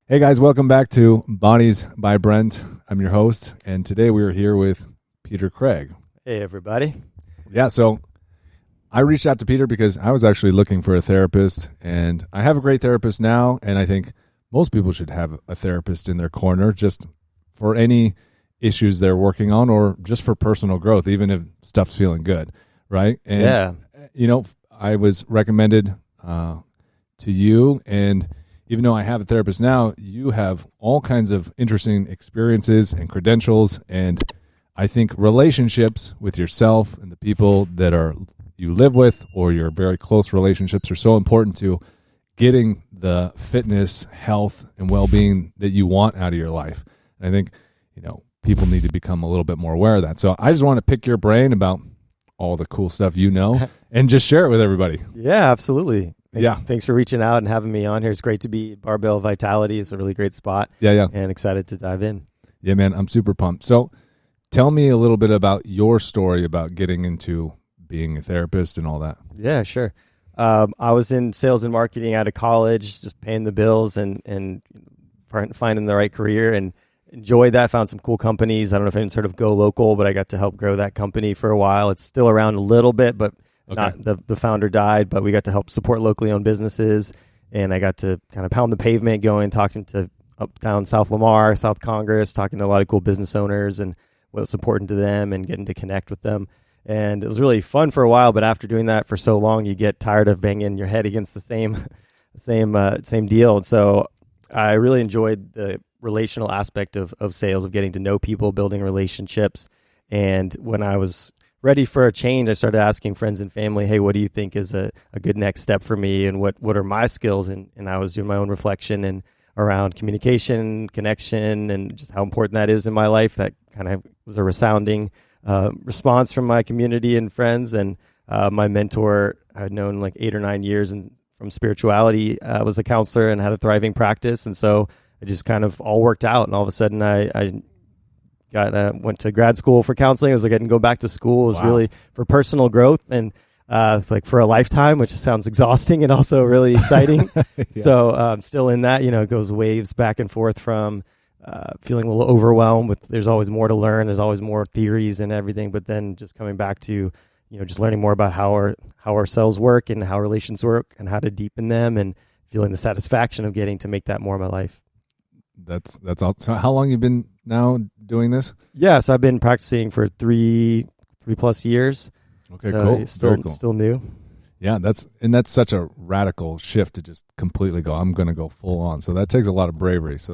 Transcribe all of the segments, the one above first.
Hey guys, welcome back to Bodies by Brent. I'm your host, and today we are here with Peter Craig. Hey everybody. Yeah, so I reached out to Peter because I was actually looking for a therapist, and I have a great therapist now, and I think most people should have a therapist in their corner just for any issues they're working on or just for personal growth, even if stuff's feeling good, right? And, I was recommended to you, and even though I have a therapist now, you have all kinds of interesting experiences and credentials, and I think relationships with yourself and the people that you live with or your very close relationships are so important to getting the fitness, health, and well-being that you want out of your life. And I think, people need to become a little bit more aware of that. So I just want to pick your brain about all the cool stuff and just share it with everybody. Yeah, absolutely. Thanks for reaching out and having me on here. It's great to be at Barbell Vitality. It's a really great spot. Yeah. And excited to dive in. Yeah, man, I'm super pumped. So tell me a little bit about your story about getting into being a therapist and all that. Yeah, sure. I was in sales and marketing out of college, just paying the bills and finding the right career and enjoyed that. Found some cool companies. I don't know if anyone's heard of Go Local, but I got to help grow that company for a while. It's still around a little bit, but not the founder died, but we got to help support locally owned businesses. And I got to kind of pound the pavement going, talking to uptown South Lamar, South Congress, talking to a lot of cool business owners and what's important to them and getting to connect with them. And it was really fun for a while, but after doing that for so long, you get tired of banging your head against the same deal. And so I really enjoyed the relational aspect of sales, of getting to know people, building relationships. And when I was ready for a change, I started asking friends and family, hey, what do you think is a good next step for me? And what are my skills? And I was doing my own reflection and around communication, connection, and just how important that is in my life. That kind of was a resounding response from my community and friends. And my mentor I had known like 8 or 9 years from spirituality, was a counselor and had a thriving practice. And so it just kind of all worked out. And all of a sudden I went to grad school for counseling. I was like, I didn't go back to school. It was really for personal growth. And it's like for a lifetime, which sounds exhausting and also really exciting. Yeah. So I'm still in that, it goes waves back and forth from feeling a little overwhelmed with there's always more to learn. There's always more theories and everything. But then just coming back to, just learning more about how our cells work and how relations work and how to deepen them and feeling the satisfaction of getting to make that more of my life. That's all. So how long you been now doing this? Yeah, so I've been practicing for three plus years. Okay, so cool. Still, cool. Still new. Yeah, that's such a radical shift to just completely go, I'm going to go full on. So that takes a lot of bravery. So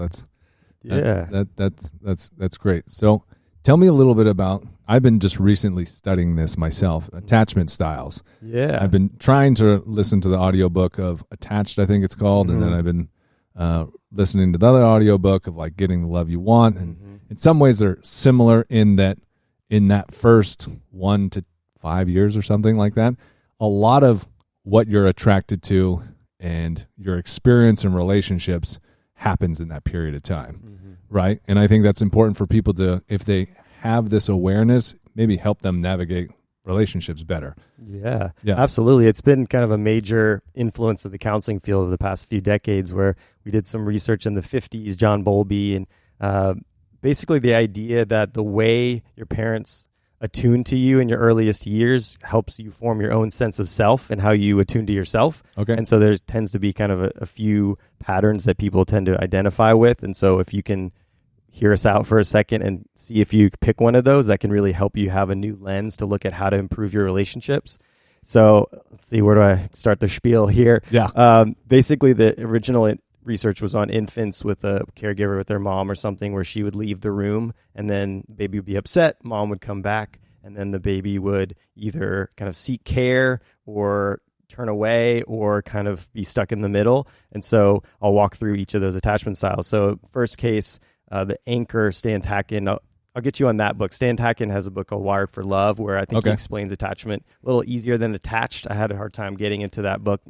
that's great. So tell me a little bit about, I've been just recently studying this myself, attachment styles. Yeah. I've been trying to listen to the audiobook of Attached, I think it's called, and then I've been listening to the other audiobook of like Getting the Love You Want. And in some ways they're similar in that first 1 to 5 years or something like that, a lot of what you're attracted to and your experience in relationships happens in that period of time, right? And I think that's important for people to, if they have this awareness, maybe help them navigate relationships better. Yeah, absolutely. It's been kind of a major influence of the counseling field over the past few decades, where we did some research in the 50s, John Bowlby, and basically the idea that the way your parents attune to you in your earliest years helps you form your own sense of self and how you attune to yourself. Okay. And so there tends to be kind of a few patterns that people tend to identify with. And so if you can hear us out for a second and see if you pick one of those, that can really help you have a new lens to look at how to improve your relationships. So let's see, where do I start the spiel here? Yeah. Basically, the original research was on infants with a caregiver with their mom or something, where she would leave the room and then baby would be upset, mom would come back, and then the baby would either kind of seek care or turn away or kind of be stuck in the middle. And so I'll walk through each of those attachment styles. So first case, the anchor, Stan Tatkin. I'll get you on that book. Stan Tatkin has a book called Wired for Love, where I think he explains attachment a little easier than attached. I had a hard time getting into that book.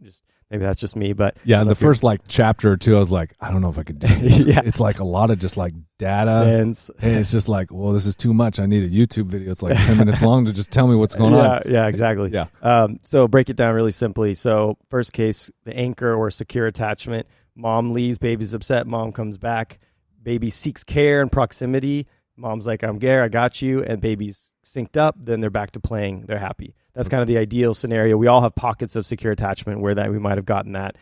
Maybe that's just me, but yeah, the first chapter or two, I was like, I don't know if I could do this. Yeah. It's like a lot of just like data, and it's just like, well, this is too much. I need a YouTube video. It's like 10 minutes long to just tell me what's going on. Yeah, exactly. Yeah. So break it down really simply. So first case, the anchor or secure attachment mom leaves, baby's upset, mom comes back, baby seeks care and proximity. Mom's like, I'm there, I got you, and baby's synced up, then they're back to playing, they're happy. That's kind of the ideal scenario. We all have pockets of secure attachment where that we might have gotten that.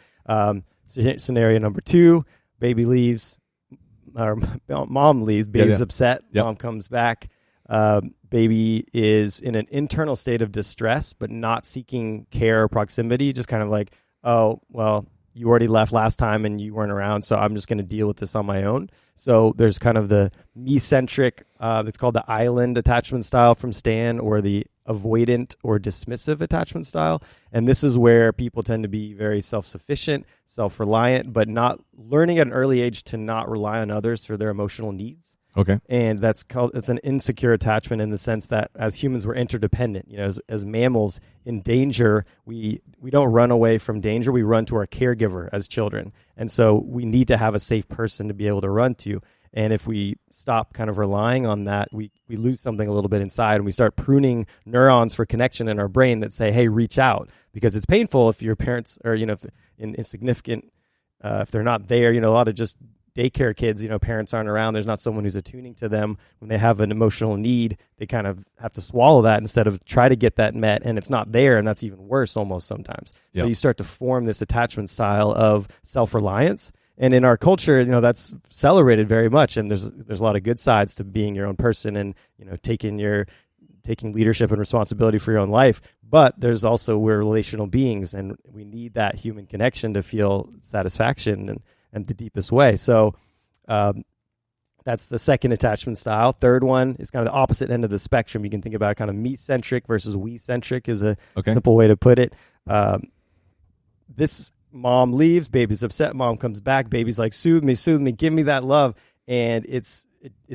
Scenario number 2, baby leaves, or mom leaves, baby's upset, mom comes back, baby is in an internal state of distress, but not seeking care or proximity, just kind of like, oh, well, you already left last time and you weren't around, so I'm just going to deal with this on my own. So there's kind of the me-centric, it's called the island attachment style from Stan, or the avoidant or dismissive attachment style. And this is where people tend to be very self-sufficient, self-reliant, but not learning at an early age to not rely on others for their emotional needs. Okay. And it's an insecure attachment in the sense that as humans, we're interdependent. You know, as mammals in danger, we don't run away from danger. We run to our caregiver as children. And so we need to have a safe person to be able to run to. And if we stop kind of relying on that, we lose something a little bit inside, and we start pruning neurons for connection in our brain that say, hey, reach out, because it's painful if your parents are, you know, if insignificant, if they're not there. You know, a lot of just daycare kids, you know, parents aren't around, there's not someone who's attuning to them when they have an emotional need. They kind of have to swallow that instead of try to get that met, and it's not there, and that's even worse almost sometimes. So you start to form this attachment style of self-reliance, and in our culture, you know, that's celebrated very much, and there's a lot of good sides to being your own person and, you know, taking leadership and responsibility for your own life. But there's also, we're relational beings, and we need that human connection to feel satisfaction and the deepest way. So that's the second attachment style. Third one is kind of the opposite end of the spectrum. You can think about it kind of me-centric versus we-centric is a simple way to put it. This mom leaves, baby's upset, mom comes back, baby's like, soothe me, give me that love. And it's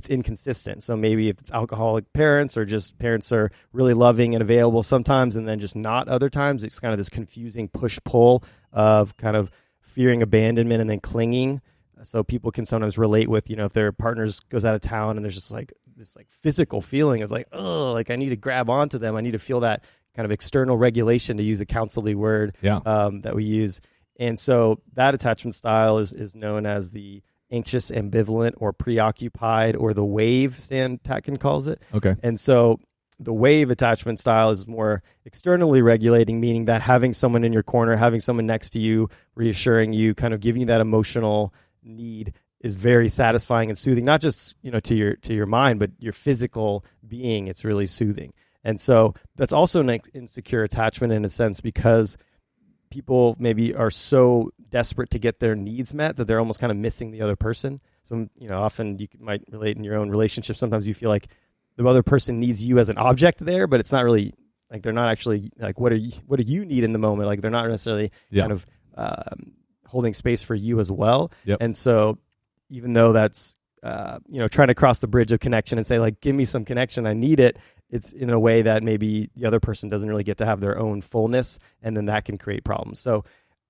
inconsistent. So maybe if it's alcoholic parents, or just parents are really loving and available sometimes and then just not other times, it's kind of this confusing push-pull of kind of fearing abandonment and then clinging. So people can sometimes relate with, you know, if their partners goes out of town and there's just like this like physical feeling of like, oh, like I need to grab onto them. I need to feel that kind of external regulation, to use a counseling word that we use. And so that attachment style is known as the anxious, ambivalent, or preoccupied, or the wave, Stan Tatkin calls it. Okay. And so the wave attachment style is more externally regulating, meaning that having someone in your corner, having someone next to you, reassuring you, kind of giving you that emotional need is very satisfying and soothing, not just, you know, to your mind, but your physical being. It's really soothing. And so that's also an insecure attachment in a sense, because people maybe are so desperate to get their needs met that they're almost kind of missing the other person. So, you know, often you might relate in your own relationship. Sometimes you feel like the other person needs you as an object there, but it's not really like, they're not actually like, what do you need in the moment? Like they're not necessarily kind of holding space for you as well. Yep. And so even though that's, you know, trying to cross the bridge of connection and say like, give me some connection, I need it. It's in a way that maybe the other person doesn't really get to have their own fullness, and then that can create problems. So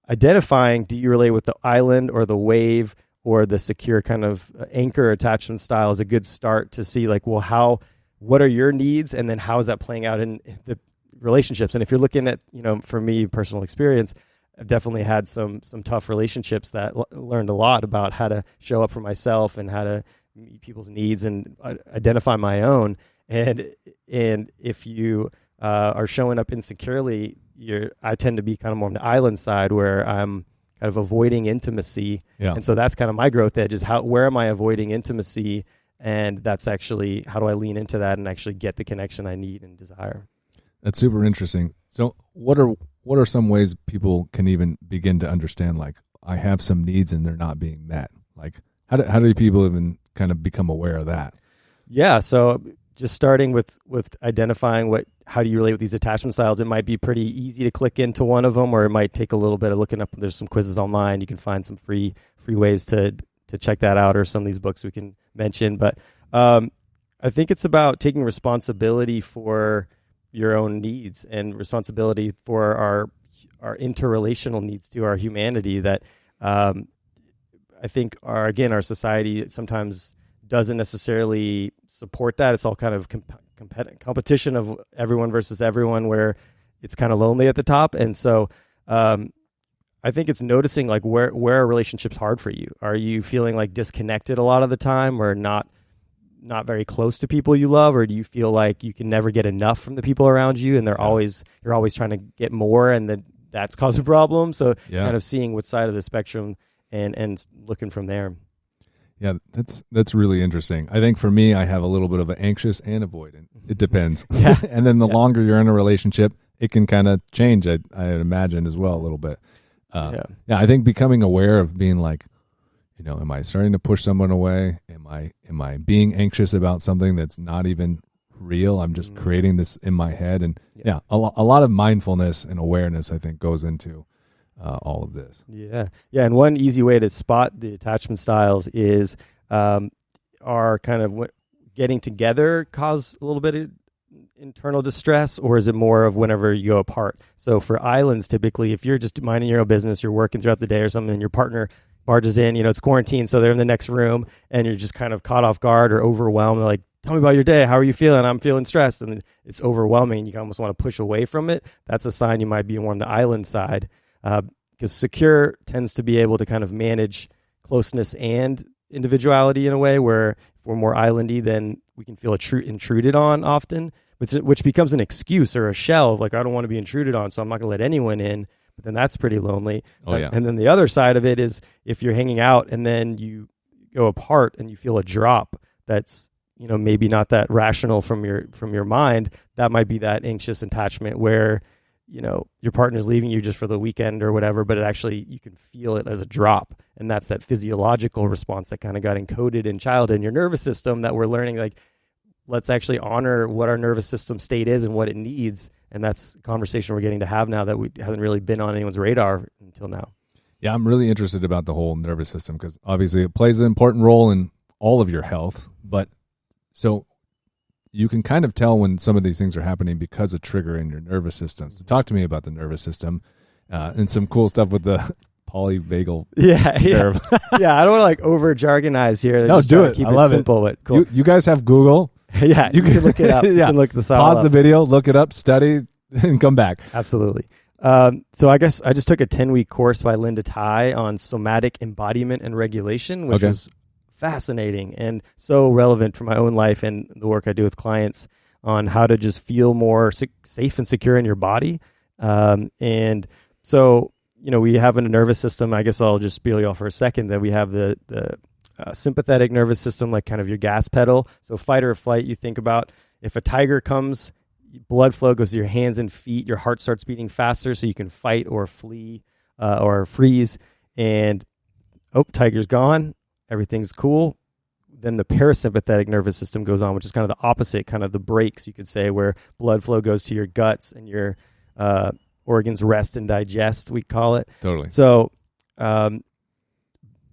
identifying, do you relate with the island or the wave or the secure kind of anchor attachment style is a good start to see like, well, what are your needs? And then how is that playing out in the relationships? And if you're looking at, you know, for me, personal experience, I've definitely had some tough relationships that learned a lot about how to show up for myself and how to meet people's needs and identify my own. And if you are showing up insecurely, I tend to be kind of more on the island side where I'm kind of avoiding intimacy. Yeah. And so that's kind of my growth edge is where am I avoiding intimacy? And that's actually, how do I lean into that and actually get the connection I need and desire? That's super interesting. So what are some ways people can even begin to understand, like, I have some needs and they're not being met? Like, how do people even kind of become aware of that? Yeah. So just starting with identifying how do you relate with these attachment styles, it might be pretty easy to click into one of them, or it might take a little bit of looking up. There's some quizzes online. You can find some free ways to check that out, or some of these books we can mention. But I think it's about taking responsibility for your own needs and responsibility for our interrelational needs to our humanity that I think our society sometimes doesn't necessarily support that. It's all kind of competition of everyone versus everyone, where it's kind of lonely at the top. And so I I think it's noticing like where a relationship's hard for you. Are you feeling like disconnected a lot of the time, or not very close to people you love, or do you feel like you can never get enough from the people around you, and you're always trying to get more, and that's causing problems? So kind of seeing what side of the spectrum and looking from there. Yeah, that's really interesting. I think for me, I have a little bit of an anxious and avoidant. It depends. And then the longer you're in a relationship, it can kind of change, I imagine, as well, a little bit. I think becoming aware of being like, am I starting to push someone away? Am I being anxious about something that's not even real? I'm just creating this in my head. And a lot of mindfulness and awareness, I think, goes into all of this. Yeah. And one easy way to spot the attachment styles is are kind of getting together cause a little bit of internal distress, or is it more of whenever you go apart? So for islands, typically, if you're just minding your own business, you're working throughout the day or something, and your partner barges in, it's quarantine, so they're in the next room, and you're just kind of caught off guard or overwhelmed. They're like, tell me about your day. How are you feeling? I'm feeling stressed. And it's overwhelming, and you almost want to push away from it. That's a sign you might be more on the island side, because secure tends to be able to kind of manage closeness and individuality in a way where if we're more islandy, then we can feel intruded on often, which becomes an excuse or a shell of like, I don't want to be intruded on, so I'm not going to let anyone in. But then that's pretty lonely. And then the other side of it is if you're hanging out and then you go apart and you feel a drop that's, maybe not that rational from your mind, that might be that anxious attachment where, your partner's leaving you just for the weekend or whatever, but you can feel it as a drop. And that's that physiological response that kind of got encoded in childhood in your nervous system that we're learning, like, let's actually honor what our nervous system state is and what it needs. And that's a conversation we're getting to have now that hasn't really been on anyone's radar until now. Yeah, I'm really interested about the whole nervous system because obviously it plays an important role in all of your health. But so you can kind of tell when some of these things are happening because of trigger in your nervous system. So talk to me about the nervous system and some cool stuff with the polyvagal nerve. Yeah, I don't want to over jargonize here. No, do it. Keep I love simple, but cool. You guys have Google. Yeah, you can look it up. You can look this all Pause the video, look it up, study, and come back. Absolutely. So I guess I just took a 10-week course by Linda Tai on somatic embodiment and regulation, which was fascinating and so relevant for my own life and the work I do with clients on how to just feel more safe and secure in your body. And so, we have a nervous system. I guess I'll just spiel you all for a second that we have the sympathetic nervous system, like kind of your gas pedal. So fight or flight, you think about if a tiger comes, blood flow goes to your hands and feet, your heart starts beating faster so you can fight or flee or freeze. And, tiger's gone, everything's cool. Then the parasympathetic nervous system goes on, which is kind of the opposite, kind of the brakes, you could say, where blood flow goes to your guts and your organs rest and digest, we call it. Totally. So,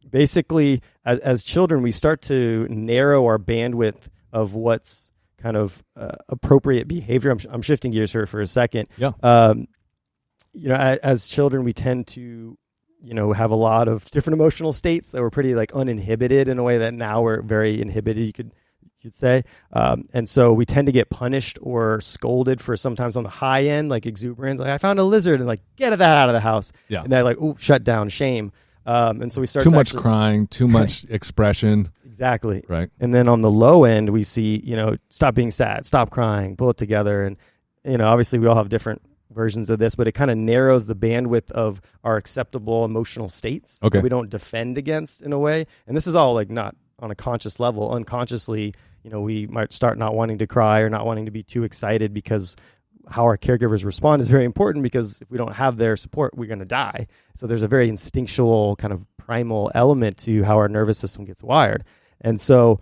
basically, as children, we start to narrow our bandwidth of what's kind of appropriate behavior. I'm shifting gears here for a second. Yeah. As children, we tend to, have a lot of different emotional states that were pretty uninhibited in a way that now we're very inhibited, you could say. And so we tend to get punished or scolded for sometimes on the high end, like exuberance. Like, I found a lizard, and get that out of the house. Yeah. And they're shut down, shame. And so we start too much crying, too much expression. Exactly. Right. And then on the low end, we see, stop being sad, stop crying, pull it together. And, obviously we all have different versions of this, but it kind of narrows the bandwidth of our acceptable emotional states that we don't defend against in a way. And this is all not on a conscious level. Unconsciously, we might start not wanting to cry or not wanting to be too excited because how our caregivers respond is very important, because if we don't have their support, we're going to die. So there's a very instinctual kind of primal element to how our nervous system gets wired. And so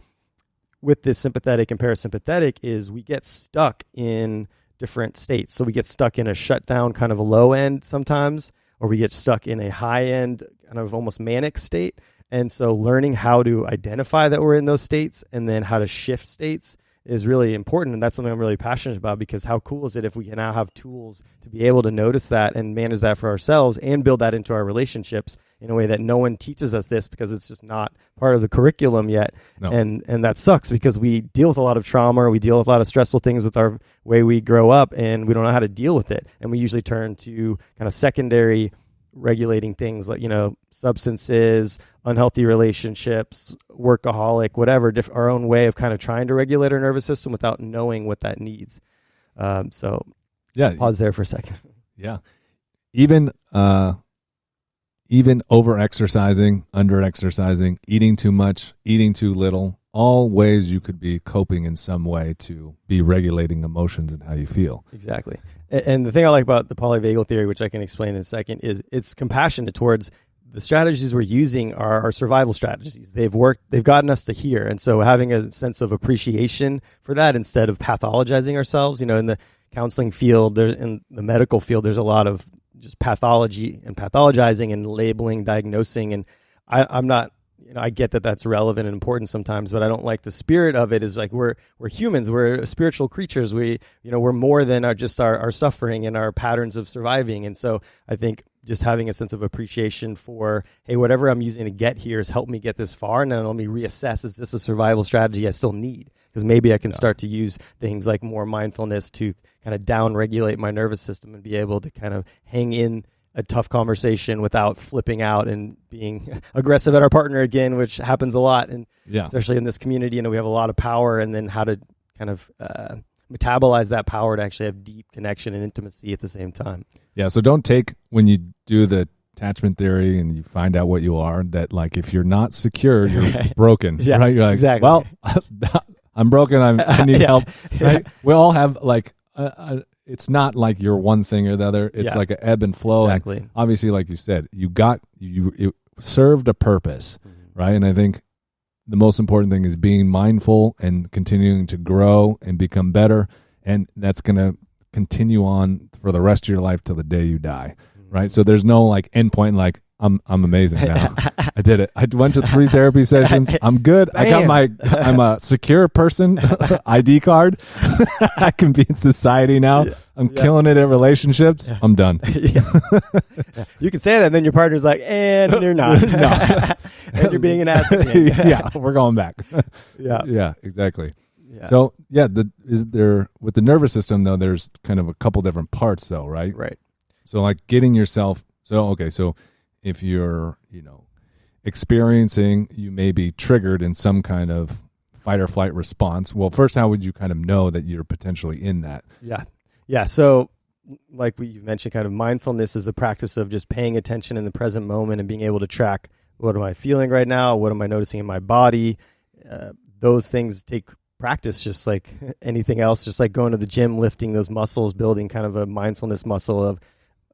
with this sympathetic and parasympathetic is we get stuck in different states. So we get stuck in a shutdown kind of a low end sometimes, or we get stuck in a high end kind of almost manic state. And so learning how to identify that we're in those states and then how to shift states is really important. And that's something I'm really passionate about, because how cool is it if we can now have tools to be able to notice that and manage that for ourselves and build that into our relationships in a way that no one teaches us this, because it's just not part of the curriculum yet. No. And that sucks, because we deal with a lot of trauma, or we deal with a lot of stressful things with our way we grow up, and we don't know how to deal with it. And we usually turn to kind of secondary regulating things like, substances, unhealthy relationships, workaholic, whatever, our own way of kind of trying to regulate our nervous system without knowing what that needs. So yeah, pause there for a second. Yeah. Even over exercising, under exercising, eating too much, eating too little, all ways you could be coping in some way to be regulating emotions and how you feel. Exactly. And the thing I like about the polyvagal theory, which I can explain in a second, is it's compassionate towards the strategies we're using are survival strategies. They've worked, they've gotten us to here. And so having a sense of appreciation for that instead of pathologizing ourselves, in the counseling field, in the medical field, there's a lot of just pathology and pathologizing and labeling, diagnosing. And I'm not, I get that that's relevant and important sometimes, but I don't like the spirit of it. Is like we're humans, we're spiritual creatures. We're more than our suffering and our patterns of surviving. And so I think just having a sense of appreciation for, hey, whatever I'm using to get here has helped me get this far, and then let me reassess, is this a survival strategy I still need? Because maybe I can start to use things like more mindfulness to kind of down-regulate my nervous system and be able to kind of hang in a tough conversation without flipping out and being aggressive at our partner again, which happens a lot. And especially in this community, we have a lot of power, and then how to kind of metabolize that power to actually have deep connection and intimacy at the same time. Yeah. So don't take, when you do the attachment theory and you find out what you are, that like, if you're not secure, you're broken, right? You're like, exactly. Well, I'm broken. I need help. Right? We all have like, it's not like you're one thing or the other. It's like an ebb and flow. Exactly. And obviously, like you said, it served a purpose, right? And I think the most important thing is being mindful and continuing to grow and become better. And that's going to continue on for the rest of your life till the day you die, right? So there's no like end point, like, I'm amazing now. I did it. I went to 3 therapy sessions. I'm good. Bam. I'm a secure person, ID card. I can be in society now. I'm killing it at relationships. I'm done. You can say that, and then your partner's like, and you're not. No. And you're being an ass again. Yeah, we're going back. Yeah, exactly. Yeah. So with the nervous system though, there's kind of a couple different parts though, right? Right. So like getting yourself. So if you're, experiencing, you may be triggered in some kind of fight or flight response. Well, first, how would you kind of know that you're potentially in that? Yeah. So like you mentioned, kind of mindfulness is the practice of just paying attention in the present moment and being able to track, what am I feeling right now? What am I noticing in my body? Those things take practice, just like anything else, just like going to the gym, lifting those muscles, building kind of a mindfulness muscle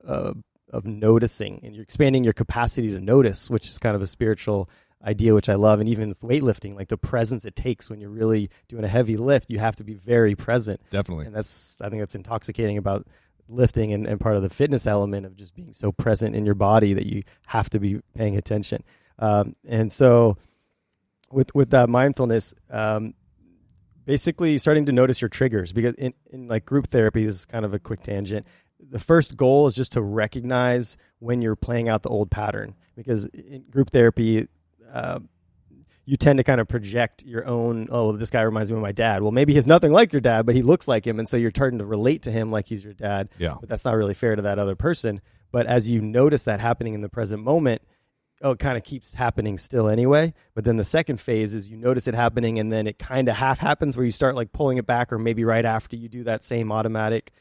of noticing, and you're expanding your capacity to notice, which is kind of a spiritual idea, which I love. And even with weightlifting, like the presence it takes when you're really doing a heavy lift, you have to be very present. Definitely. And I think that's intoxicating about lifting and part of the fitness element of just being so present in your body that you have to be paying attention. And so with that mindfulness, basically starting to notice your triggers, because in like group therapy, this is kind of a quick tangent. The first goal is just to recognize when you're playing out the old pattern, because in group therapy, you tend to kind of project your own, this guy reminds me of my dad. Well, maybe he's nothing like your dad, but he looks like him. And so you're starting to relate to him like he's your dad. Yeah. But that's not really fair to that other person. But as you notice that happening in the present moment, it kind of keeps happening still anyway. But then the second phase is you notice it happening, and then it kind of half happens where you start like pulling it back, or maybe right after you do that same automatic,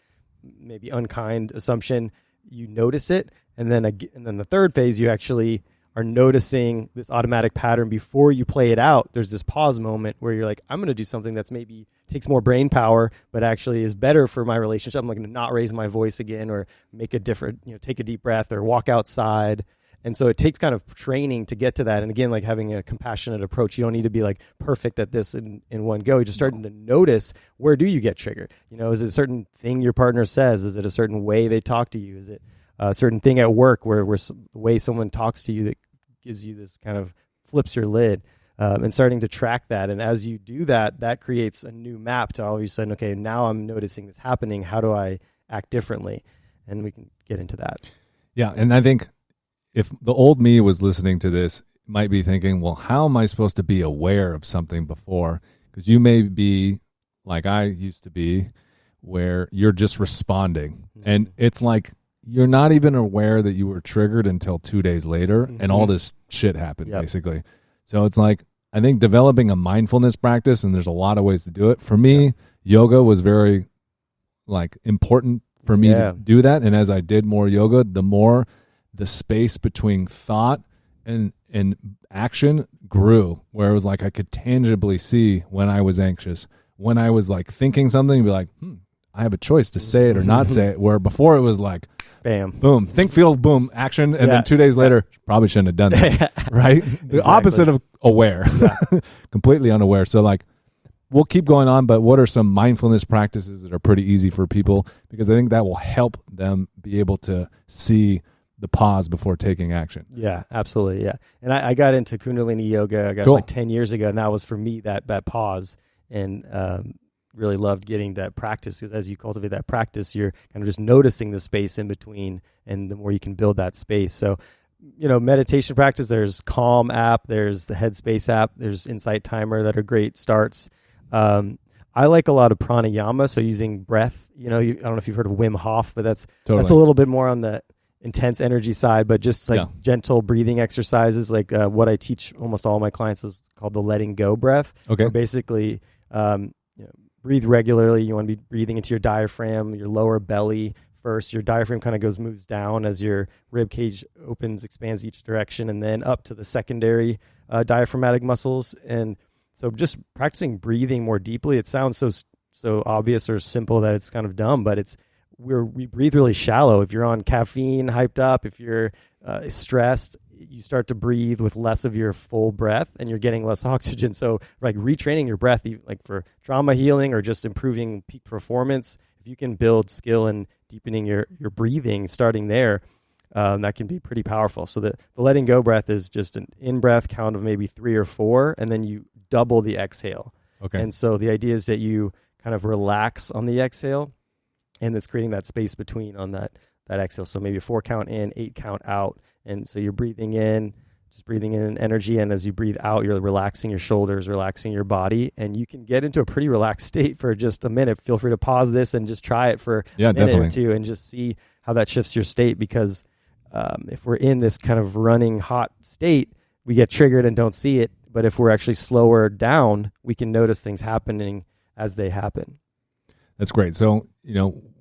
maybe unkind assumption, you notice it. And then the third phase, you actually are noticing this automatic pattern before you play it out. There's this pause moment where you're like, I'm going to do something that's maybe takes more brain power, but actually is better for my relationship. I'm going to not raise my voice again, or make a different, take a deep breath, or walk outside. And so it takes kind of training to get to that. And again, like having a compassionate approach, you don't need to be like perfect at this in one go. You're just starting to notice, where do you get triggered? Is it a certain thing your partner says? Is it a certain way they talk to you? Is it a certain thing at work where the way someone talks to you that gives you this kind of flips your lid? And starting to track that. And as you do that, that creates a new map to all of a sudden, okay, now I'm noticing this happening. How do I act differently? And we can get into that. Yeah. And I think if the old me was listening to this, might be thinking, well, how am I supposed to be aware of something before? Because you may be like I used to be, where you're just responding. And it's like, you're not even aware that you were triggered until 2 days later, and all this shit happened, basically. So it's like, I think developing a mindfulness practice, and there's a lot of ways to do it. For me, yoga was very like important for me to do that. And as I did more yoga, the more the space between thought and action grew, where it was like I could tangibly see when I was anxious, when I was like thinking something, be like, I have a choice to say it or not say it. Where before it was like, bam, boom, think, feel, boom, action. And then 2 days later, probably shouldn't have done that. Right? The opposite of aware, completely unaware. So like, we'll keep going on, but what are some mindfulness practices that are pretty easy for people? Because I think that will help them be able to see the pause before taking action. Yeah, absolutely. Yeah. And I got into Kundalini yoga, like 10 years ago. And that was for me, that pause, and really loved getting that practice, because as you cultivate that practice, you're kind of just noticing the space in between, and the more you can build that space. So, meditation practice, there's Calm app, there's the Headspace app, there's Insight Timer that are great starts. I like a lot of pranayama, so using breath. I don't know if you've heard of Wim Hof, but that's a little bit more on the intense energy side, but just like gentle breathing exercises, like what I teach almost all my clients is called the letting go breath. Okay. Basically, breathe regularly. You want to be breathing into your diaphragm, your lower belly first. Your diaphragm kind of moves down as your rib cage opens, expands each direction, and then up to the secondary diaphragmatic muscles. And so just practicing breathing more deeply. It sounds so obvious or simple that it's kind of dumb, but we breathe really shallow. If you're on caffeine, hyped up, if you're stressed, you start to breathe with less of your full breath, and you're getting less oxygen. So like retraining your breath, like for trauma healing or just improving peak performance, if you can build skill in deepening your breathing, starting there, that can be pretty powerful. So the letting go breath is just an in-breath count of maybe 3 or 4, and then you double the exhale. Okay. And so the idea is that you kind of relax on the exhale, and it's creating that space between on that exhale. So maybe a 4 count in, 8 count out. And so you're breathing in, just breathing in energy. And as you breathe out, you're relaxing your shoulders, relaxing your body. And you can get into a pretty relaxed state for just a minute. Feel free to pause this and just try it for a minute or two and just see how that shifts your state. Because if we're in this kind of running hot state, we get triggered and don't see it. But if we're actually slower down, we can notice things happening as they happen. That's great. So,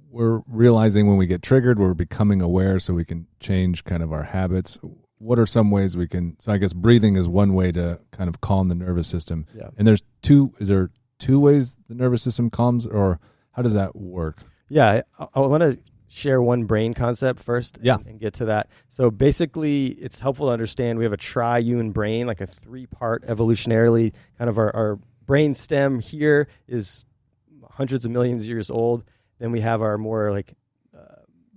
we're realizing when we get triggered, we're becoming aware so we can change kind of our habits. What are some ways we can, so I guess breathing is one way to kind of calm the nervous system. Yeah. And is there 2 ways the nervous system calms, or how does that work? Yeah, I want to share one brain concept first and get to that. So basically, it's helpful to understand we have a triune brain, like a 3-part evolutionarily, kind of our brain stem here is hundreds of millions of years old. Then we have our more like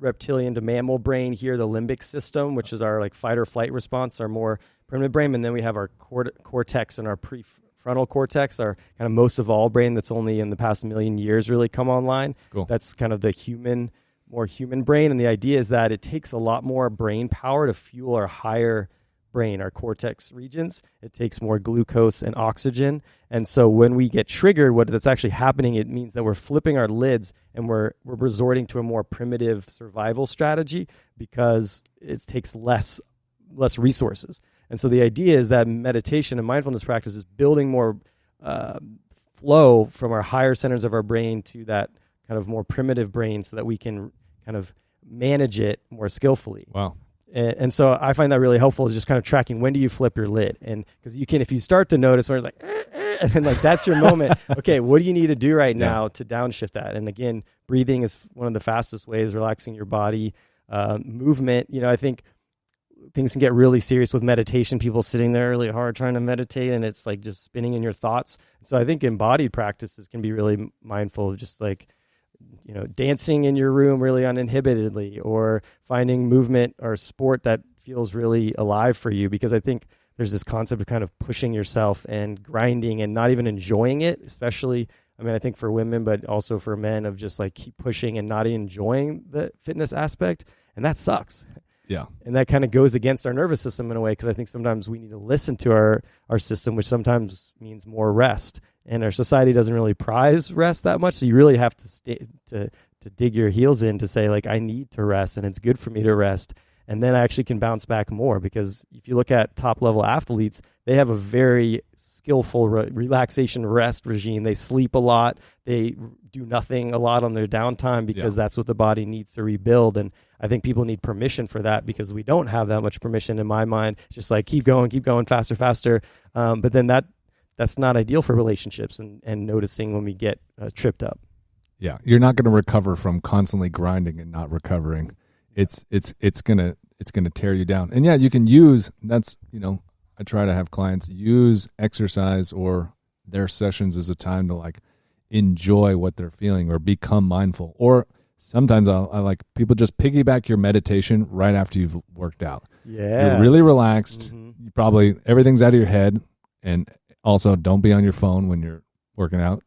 reptilian to mammal brain here, the limbic system, which is our like fight or flight response, our more primitive brain. And then we have our cortex and our prefrontal cortex, our kind of most evolved brain that's only in the past million years really come online. Cool. That's kind of the more human brain. And the idea is that it takes a lot more brain power to fuel our higher brain, our cortex regions. It takes more glucose and oxygen. And so when we get triggered, what that's actually happening, it means that we're flipping our lids and we're resorting to a more primitive survival strategy because it takes less resources. And so the idea is that meditation and mindfulness practice is building more flow from our higher centers of our brain to that kind of more primitive brain so that we can kind of manage it more skillfully. Wow. And so I find that really helpful, is just kind of tracking when do you flip your lid. And because you can, if you start to notice when it's like, and then like that's your moment. Okay, what do you need to do right now to downshift that? And again, breathing is one of the fastest ways, relaxing your body, movement. I think things can get really serious with meditation, people sitting there really hard trying to meditate, and it's like just spinning in your thoughts. So I think embodied practices can be really mindful of just like, dancing in your room really uninhibitedly, or finding movement or sport that feels really alive for you. Because I think there's this concept of kind of pushing yourself and grinding and not even enjoying it, especially, I think for women, but also for men, of just like keep pushing and not enjoying the fitness aspect. And that sucks. Yeah. And that kind of goes against our nervous system in a way, because I think sometimes we need to listen to our system, which sometimes means more rest. And our society doesn't really prize rest that much. So you really have to to dig your heels in to say, like, I need to rest and it's good for me to rest. And then I actually can bounce back more, because if you look at top level athletes, they have a very skillful relaxation rest regime. They sleep a lot. They do nothing a lot on their downtime, because that's what the body needs to rebuild. And I think people need permission for that, because we don't have that much permission in my mind. It's just like, keep going, faster, faster. But then that's not ideal for relationships and noticing when we get tripped up. Yeah, you're not going to recover from constantly grinding and not recovering. It's gonna tear you down. And yeah, you can use, that's, I try to have clients use exercise or their sessions as a time to like enjoy what they're feeling or become mindful. Or sometimes I like people just piggyback your meditation right after you've worked out. Yeah, you're really relaxed. You probably everything's out of your head, and also don't be on your phone when you're working out.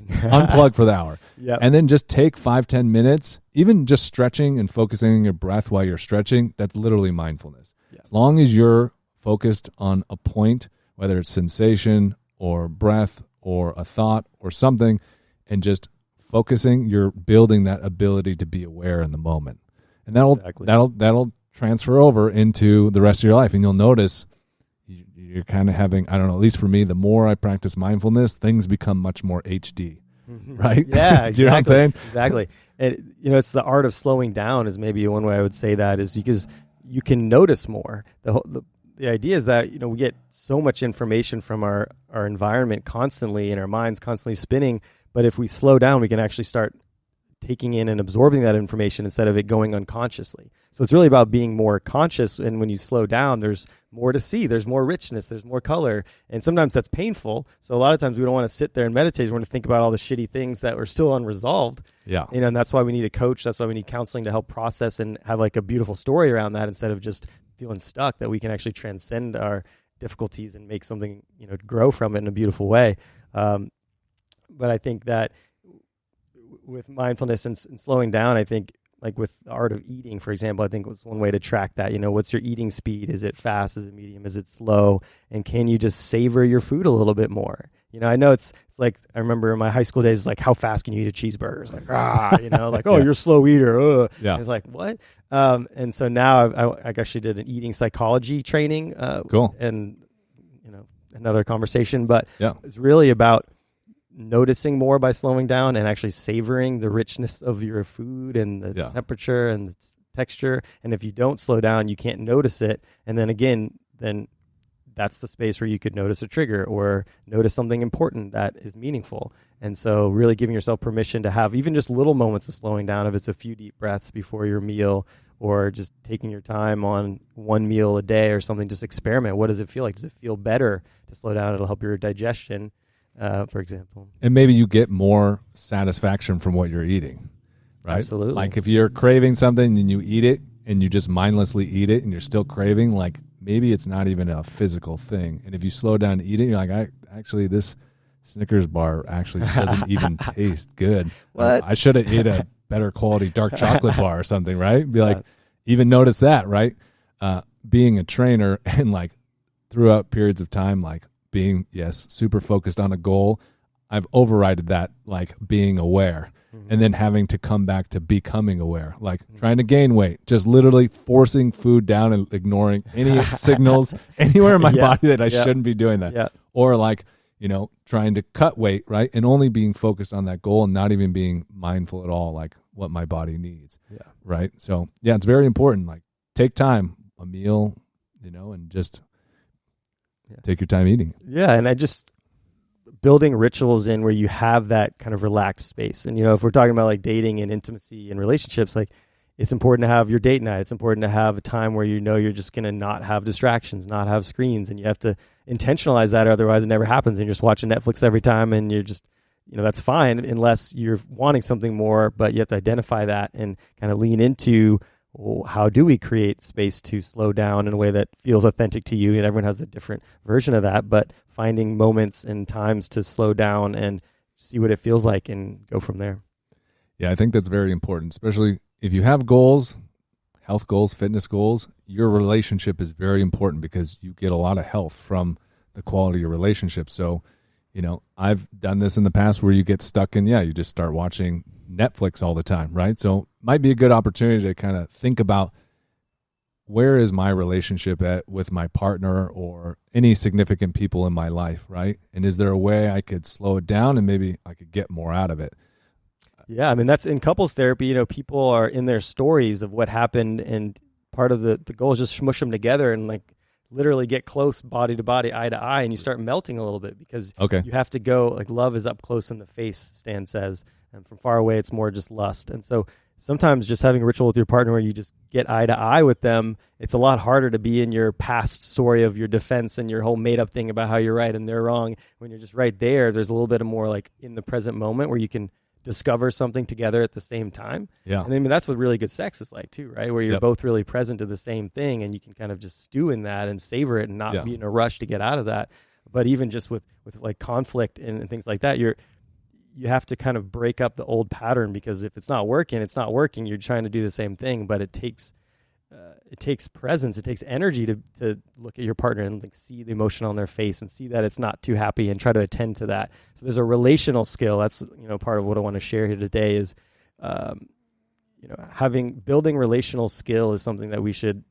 Unplug for the hour. And then just take 5-10 minutes, even just stretching and focusing on your breath while you're stretching. That's literally mindfulness. As long as you're focused on a point, whether it's sensation or breath or a thought or something, and just focusing, you're building that ability to be aware in the moment. And that'll transfer over into the rest of your life. And you'll notice you're kind of having, I don't know, at least for me, the more I practice mindfulness, things become much more HD, right? Yeah, exactly. Do you know what I'm saying? Exactly. And, it's the art of slowing down is maybe one way I would say that, is because you can notice more. The idea is that, we get so much information from our environment constantly, and our minds constantly spinning. But if we slow down, we can actually start taking in and absorbing that information instead of it going unconsciously. So it's really about being more conscious. And when you slow down, there's more to see. There's more richness. There's more color. And sometimes that's painful. So a lot of times we don't want to sit there and meditate. We want to think about all the shitty things that are still unresolved. Yeah. And that's why we need a coach. That's why we need counseling to help process and have like a beautiful story around that, instead of just feeling stuck, that we can actually transcend our difficulties and make something, grow from it in a beautiful way. But I think that with mindfulness and slowing down, I think, like with the art of eating, for example, I think was one way to track that. What's your eating speed? Is it fast? Is it medium? Is it slow? And can you just savor your food a little bit more? I know it's like, I remember in my high school days, it's like, how fast can you eat a cheeseburger? It's like, like, oh, you're a slow eater. Yeah. And it's like, what? And so now I actually did an eating psychology training. Cool. And, another conversation, but it's really about noticing more by slowing down and actually savoring the richness of your food and the temperature and the texture. And if you don't slow down, you can't notice it. And then that's the space where you could notice a trigger or notice something important that is meaningful. And so really giving yourself permission to have even just little moments of slowing down, if it's a few deep breaths before your meal, or just taking your time on one meal a day or something. Just experiment. What does it feel like? Does it feel better to slow down? It'll help your digestion, for example. And maybe you get more satisfaction from what you're eating, right? Absolutely. Like if you're craving something and you eat it and you just mindlessly eat it and you're still craving, like maybe it's not even a physical thing. And if you slow down and eat it, you're like, this Snickers bar actually doesn't even taste good. What? I should have ate a better quality dark chocolate bar or something, right? Be like, even notice that, right? Being a trainer and like throughout periods of time, like being, super focused on a goal, I've overridden that, like being aware, and then having to come back to becoming aware, like trying to gain weight, just literally forcing food down and ignoring any signals anywhere in my body that I shouldn't be doing that. Yeah. Or like, trying to cut weight, right? And only being focused on that goal and not even being mindful at all, like what my body needs. Yeah. Right. So it's very important. Like take time, a meal, and just take your time eating. Yeah. And I just building rituals in where you have that kind of relaxed space. And, if we're talking about like dating and intimacy and relationships, like it's important to have your date night. It's important to have a time where you're just going to not have distractions, not have screens, and you have to intentionalize that, otherwise it never happens. And you're just watching Netflix every time, and you're just, that's fine unless you're wanting something more, but you have to identify that and kind of lean into, well, how do we create space to slow down in a way that feels authentic to you? And everyone has a different version of that, but finding moments and times to slow down and see what it feels like and go from there. Yeah, I think that's very important, especially if you have goals, health goals, fitness goals. Your relationship is very important because you get a lot of health from the quality of your relationship. So, I've done this in the past where you get stuck in, you just start watching Netflix all the time, right? So might be a good opportunity to kind of think about, where is my relationship at with my partner or any significant people in my life, right? And is there a way I could slow it down and maybe I could get more out of it? Yeah, I mean, that's in couples therapy. You know, people are in their stories of what happened, and part of the goal is just smush them together and like literally get close, body to body, eye to eye, and you start melting a little bit, because you have to go, like, love is up close in the face, Stan says, and from far away it's more just lust. And so sometimes just having a ritual with your partner where you just get eye to eye with them, it's a lot harder to be in your past story of your defense and your whole made up thing about how you're right and they're wrong. When you're just right there, there's a little bit of more like in the present moment where you can discover something together at the same time. Yeah. And I mean, that's what really good sex is like too, right? Where you're both really present to the same thing, and you can kind of just stew in that and savor it and not be in a rush to get out of that. But even just with like conflict and things like that, you have to kind of break up the old pattern, because if it's not working, it's not working. You're trying to do the same thing, but it takes presence. It takes energy to look at your partner and like see the emotion on their face and see that it's not too happy and try to attend to that. So there's a relational skill. That's, part of what I want to share here today is, building relational skill is something that we should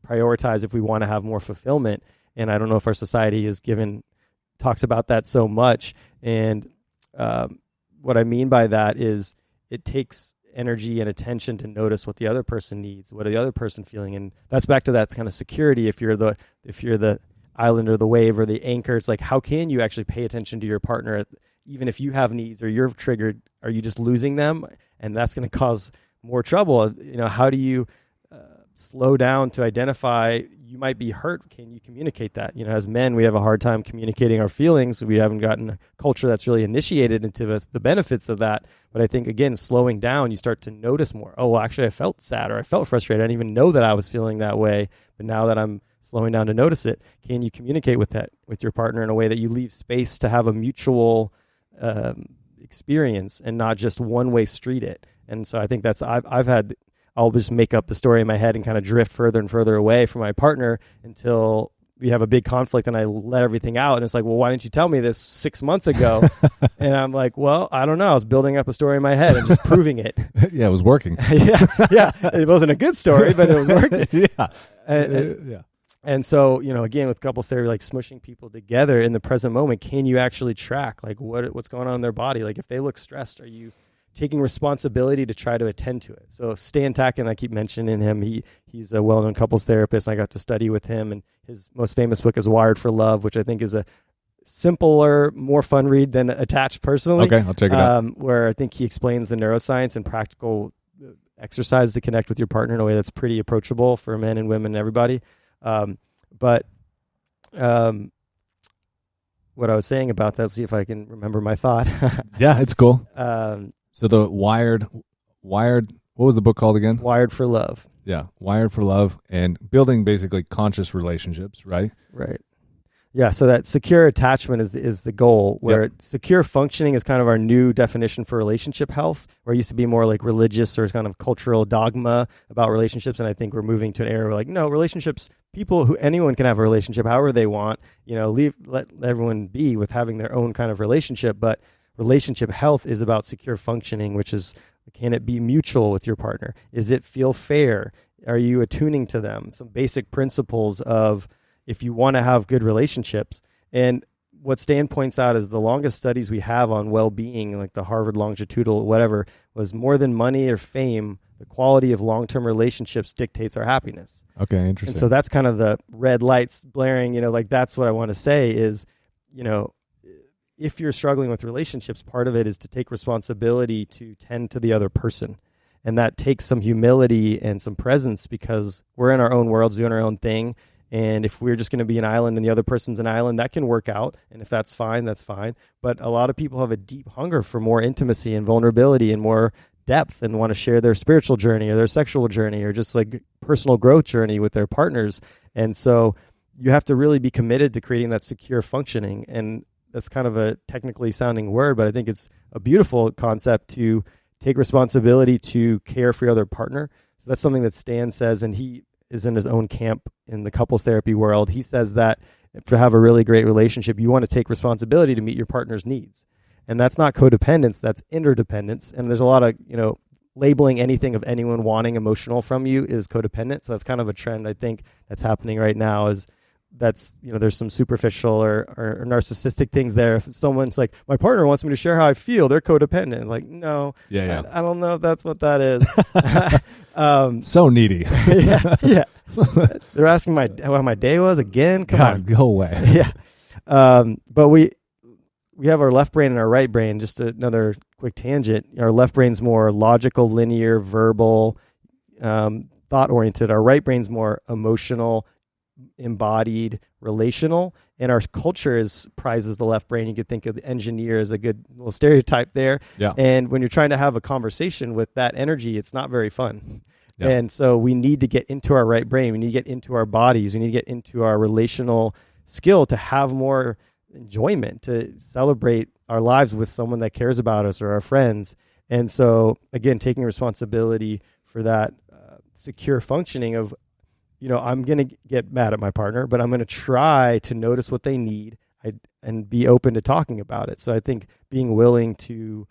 prioritize if we want to have more fulfillment. And I don't know if our society talks about that so much. And what I mean by that is it takes energy and attention to notice what the other person needs, what the other person feeling, and that's back to that kind of security. If you're the island or the wave or the anchor, it's like, how can you actually pay attention to your partner, even if you have needs or you're triggered? Are you just losing them? And that's going to cause more trouble. How do you slow down to identify you might be hurt? Can you communicate that? As men, we have a hard time communicating our feelings. We haven't gotten a culture that's really initiated into the benefits of that. But I think, again, slowing down, you start to notice more. Oh, well, actually, I felt sad or I felt frustrated. I didn't even know that I was feeling that way. But now that I'm slowing down to notice it, can you communicate with your partner in a way that you leave space to have a mutual experience and not just one-way street it? And so I think I'll just make up the story in my head and kind of drift further and further away from my partner until we have a big conflict and I let everything out. And it's like, well, why didn't you tell me this 6 months ago? And I'm like, well, I don't know. I was building up a story in my head and just proving it. Yeah, it was working. yeah. It wasn't a good story, but it was working. Yeah. And so, again, with couples therapy, like smushing people together in the present moment, can you actually track like what's going on in their body? Like if they look stressed, are you taking responsibility to try to attend to it? So Stan Tacken, I keep mentioning him. He's a well-known couples therapist. I got to study with him, and his most famous book is Wired for Love, which I think is a simpler, more fun read than Attached personally. Okay, I'll check it out. Where I think he explains the neuroscience and practical exercise to connect with your partner in a way that's pretty approachable for men and women and everybody. But what I was saying about that, see if I can remember my thought. Yeah, it's cool. So the Wired, what was the book called again? Wired for Love. Yeah, Wired for Love, and building basically conscious relationships, right? Right. Yeah, so that secure attachment is the goal, where secure functioning is kind of our new definition for relationship health, where it used to be more like religious or kind of cultural dogma about relationships, and I think we're moving to an era where like, no, relationships, anyone can have a relationship however they want, let everyone be with having their own kind of relationship, but relationship health is about secure functioning, which is, can it be mutual with your partner? Is it feel fair? Are you attuning to them? Some basic principles of if you want to have good relationships. And what Stan points out is the longest studies we have on well-being, like the Harvard longitudinal whatever, was more than money or fame, the quality of long-term relationships dictates our happiness. Okay, interesting. And so that's kind of the red lights blaring, like that's what I want to say is, if you're struggling with relationships, part of it is to take responsibility to tend to the other person. And that takes some humility and some presence, because we're in our own worlds doing our own thing. And if we're just going to be an island and the other person's an island, that can work out. And if that's fine, that's fine. But a lot of people have a deep hunger for more intimacy and vulnerability and more depth, and want to share their spiritual journey or their sexual journey or just like personal growth journey with their partners. And so you have to really be committed to creating that secure functioning. And that's kind of a technically sounding word, but I think it's a beautiful concept to take responsibility to care for your other partner. So that's something that Stan says, and he is in his own camp in the couples therapy world. He says that to have a really great relationship, you want to take responsibility to meet your partner's needs. And that's not codependence, that's interdependence. And there's a lot of, labeling anything of anyone wanting emotional from you is codependent. So that's kind of a trend I think that's happening right now, is that's, there's some superficial or narcissistic things there. If someone's like, my partner wants me to share how I feel, they're codependent. Like, no, I don't know if that's what that is. So needy. yeah. They're asking how my day was again. Come on, go away. Yeah. But we have our left brain and our right brain. Just another quick tangent. Our left brain's more logical, linear, verbal, thought-oriented. Our right brain's more emotional, embodied, relational. And our culture prizes the left brain. You could think of the engineer as a good little stereotype there. Yeah. And when you're trying to have a conversation with that energy, it's not very fun. Yeah. And so we need to get into our right brain. We need to get into our bodies. We need to get into our relational skill to have more enjoyment, to celebrate our lives with someone that cares about us or our friends. And so, again, taking responsibility for that secure functioning of, I'm going to get mad at my partner, but I'm going to try to notice what they need and be open to talking about it. So I think being willing to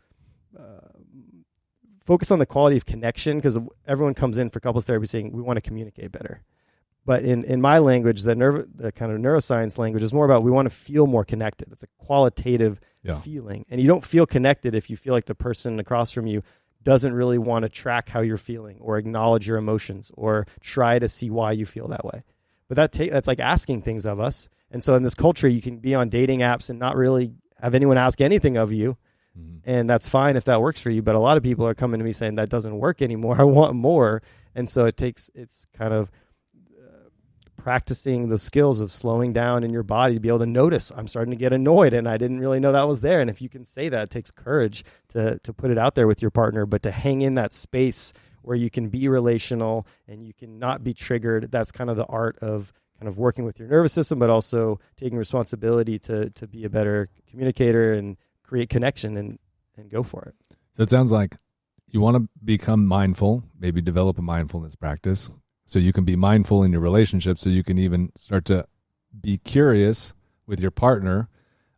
focus on the quality of connection, because everyone comes in for couples therapy saying we want to communicate better. But in my language, the kind of neuroscience language is more about we want to feel more connected. It's a qualitative feeling. And you don't feel connected if you feel like the person across from you doesn't really want to track how you're feeling or acknowledge your emotions or try to see why you feel that way. But that's like asking things of us. And so in this culture, you can be on dating apps and not really have anyone ask anything of you. Mm-hmm. And that's fine if that works for you. But a lot of people are coming to me saying that doesn't work anymore. I want more. And so it's kind of practicing the skills of slowing down in your body to be able to notice I'm starting to get annoyed and I didn't really know that was there. And if you can say that, it takes courage to put it out there with your partner, but to hang in that space where you can be relational and you can not be triggered. That's kind of the art of kind of working with your nervous system, but also taking responsibility to be a better communicator and create connection and go for it. So it sounds like you want to become mindful, maybe develop a mindfulness practice, so you can be mindful in your relationship, so you can even start to be curious with your partner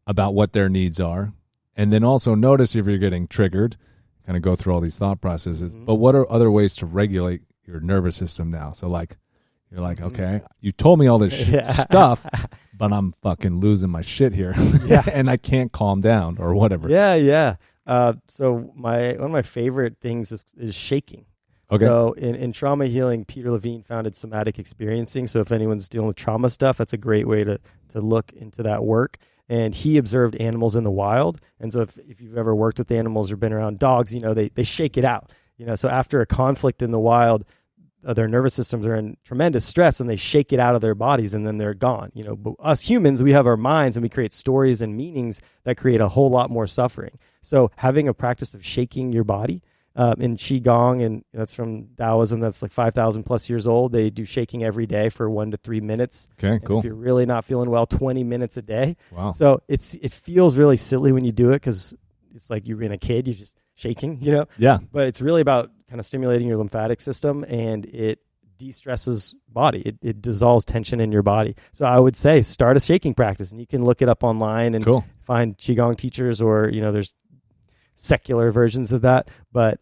about what their needs are. And then also notice if you're getting triggered, kind of go through all these thought processes. Mm-hmm. But what are other ways to regulate your nervous system now? So you're like, okay, you told me all this stuff, but I'm fucking losing my shit here. And I can't calm down or whatever. Yeah. So one of my favorite things is shaking. Okay. So in trauma healing, Peter Levine founded somatic experiencing. So if anyone's dealing with trauma stuff, that's a great way to look into that work. And he observed animals in the wild. And so if you've ever worked with animals or been around dogs, they shake it out. So after a conflict in the wild, their nervous systems are in tremendous stress and they shake it out of their bodies and then they're gone. But us humans, we have our minds and we create stories and meanings that create a whole lot more suffering. So having a practice of shaking your body, in Qigong, and that's from Taoism, that's like 5,000 plus years old. They do shaking every day for 1 to 3 minutes. Okay, and cool. If you're really not feeling well, 20 minutes a day. Wow. So it feels really silly when you do it because it's like you're being a kid, you're just shaking, Yeah. But it's really about kind of stimulating your lymphatic system, and it de-stresses body. It dissolves tension in your body. So I would say start a shaking practice, and you can look it up online and find Qigong teachers, or there's secular versions of that, but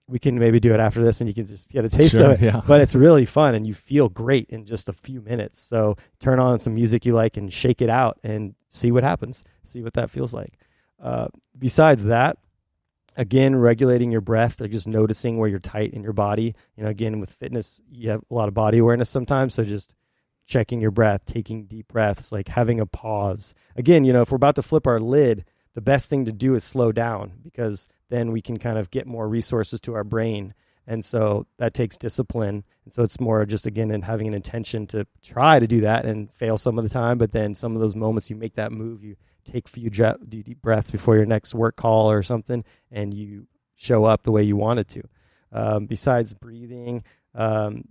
we can maybe do it after this and you can just get a taste of it. Yeah. But it's really fun and you feel great in just a few minutes. So turn on some music you like and shake it out and see what happens, see what that feels like. Besides that, again, regulating your breath, like just noticing where you're tight in your body. Again, with fitness, you have a lot of body awareness sometimes, so just checking your breath, taking deep breaths, like having a pause. Again, if we're about to flip our lid, the best thing to do is slow down, because then we can kind of get more resources to our brain. And so that takes discipline. And so it's more just, again, in having an intention to try to do that and fail some of the time. But then some of those moments you make that move, you take a few deep breaths before your next work call or something, and you show up the way you wanted to. Besides breathing, let's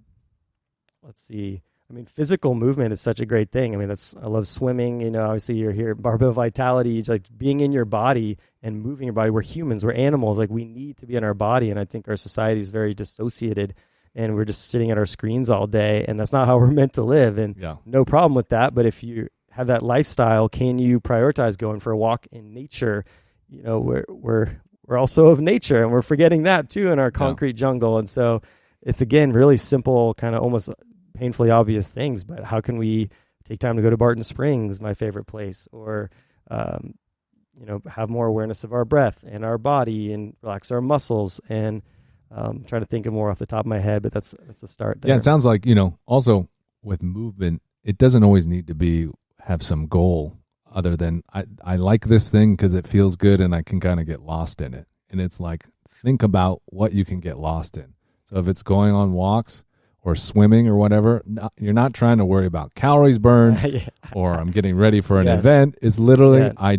see. Physical movement is such a great thing. I love swimming. Obviously you're here, barbell vitality, like being in your body and moving your body. We're humans, we're animals. Like we need to be in our body. And I think our society is very dissociated and we're just sitting at our screens all day. And that's not how we're meant to live. And no problem with that. But if you have that lifestyle, can you prioritize going for a walk in nature we're also of nature, and we're forgetting that too in our concrete jungle. And so it's, again, really simple, kind of almost painfully obvious things, but how can we take time to go to Barton Springs, my favorite place, or have more awareness of our breath and our body and relax our muscles, and try to think of more off the top of my head, but that's the start there. Yeah, it sounds like, also with movement, it doesn't always need to have some goal other than I like this thing because it feels good and I can kind of get lost in it. And it's like, think about what you can get lost in. So if it's going on walks or swimming or whatever, you're not trying to worry about calories burned or I'm getting ready for an event. It's literally, I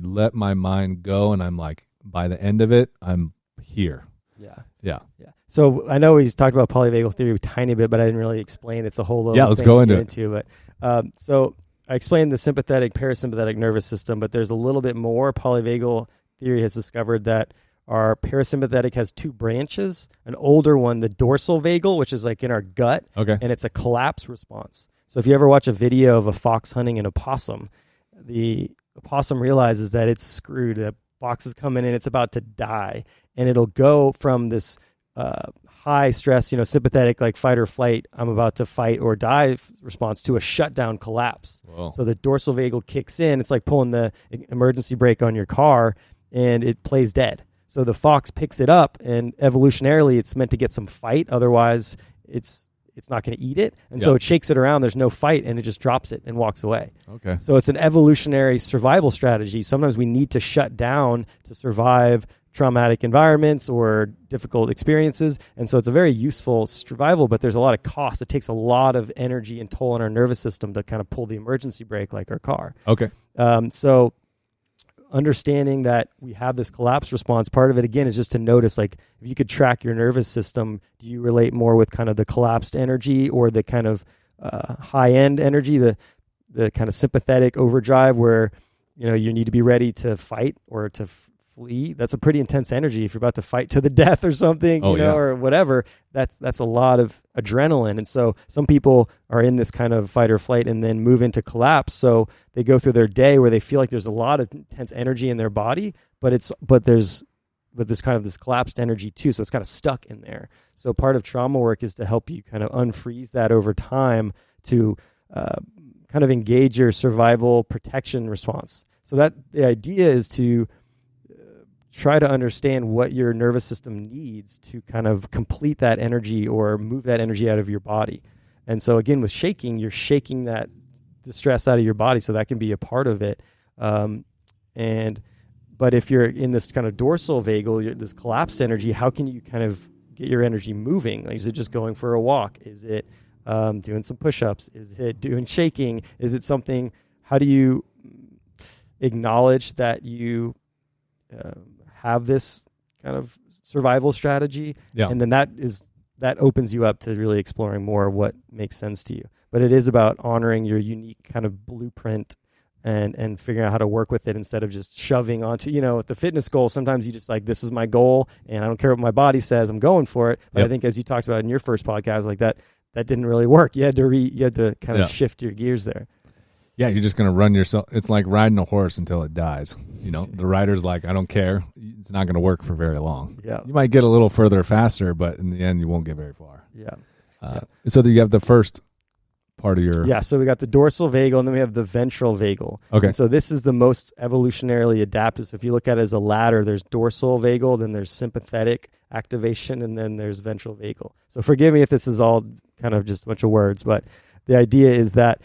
let my mind go, and I'm like, by the end of it, I'm here. Yeah. So I know he's talked about polyvagal theory a tiny bit, but I didn't really explain. It's a whole other let's thing go to into get into. But so I explained the sympathetic, parasympathetic nervous system, but there's a little bit more. Polyvagal theory has discovered that our parasympathetic has two branches. An older one, the dorsal vagal, which is like in our gut, and it's a collapse response. So if you ever watch a video of a fox hunting an opossum, the opossum realizes that it's screwed. The fox is coming in, it's about to die, and it'll go from this high stress, sympathetic, like fight or flight, I'm about to fight or die response, to a shutdown collapse. Whoa. So the dorsal vagal kicks in. It's like pulling the emergency brake on your car, and it plays dead. So the fox picks it up, and evolutionarily, it's meant to get some fight. Otherwise, it's not going to eat it. And so it shakes it around. There's no fight, and it just drops it and walks away. Okay. So it's an evolutionary survival strategy. Sometimes we need to shut down to survive traumatic environments or difficult experiences. And so it's a very useful survival, but there's a lot of cost. It takes a lot of energy and toll on our nervous system to kind of pull the emergency brake like our car. Okay. So understanding that we have this collapse response, part of it, again, is just to notice, like, if you could track your nervous system, do you relate more with kind of the collapsed energy or the kind of high-end energy, the kind of sympathetic overdrive where, you need to be ready to fight or to flee? That's a pretty intense energy. If you're about to fight to the death or something, or whatever, that's a lot of adrenaline. And so some people are in this kind of fight or flight and then move into collapse. So they go through their day where they feel like there's a lot of intense energy in their body, but there's kind of this collapsed energy too. So it's kind of stuck in there. So part of trauma work is to help you kind of unfreeze that over time to kind of engage your survival protection response. So that the idea is to try to understand what your nervous system needs to kind of complete that energy or move that energy out of your body. And so again, with shaking, you're shaking that the stress out of your body, so that can be a part of it. But if you're in this kind of dorsal vagal, this collapsed energy, how can you kind of get your energy moving? Like, is it just going for a walk? Is it doing some push-ups? Is it doing shaking? Is it something? How do you acknowledge that you have this kind of survival strategy? And then that opens you up to really exploring more what makes sense to you. But it is about honoring your unique kind of blueprint and figuring out how to work with it instead of just shoving onto, the fitness goal. Sometimes you just like, this is my goal and I don't care what my body says, I'm going for it. But I think, as you talked about in your first podcast, like that didn't really work. You had to kind of shift your gears there. Yeah, you're just going to run yourself. It's like riding a horse until it dies. The rider's like, I don't care. It's not going to work for very long. Yeah. You might get a little further faster, but in the end, you won't get very far. Yeah. So you have the first part of your... Yeah, so we got the dorsal vagal, and then we have the ventral vagal. Okay. And so this is the most evolutionarily adaptive. So if you look at it as a ladder, there's dorsal vagal, then there's sympathetic activation, and then there's ventral vagal. So forgive me if this is all kind of just a bunch of words, but the idea is that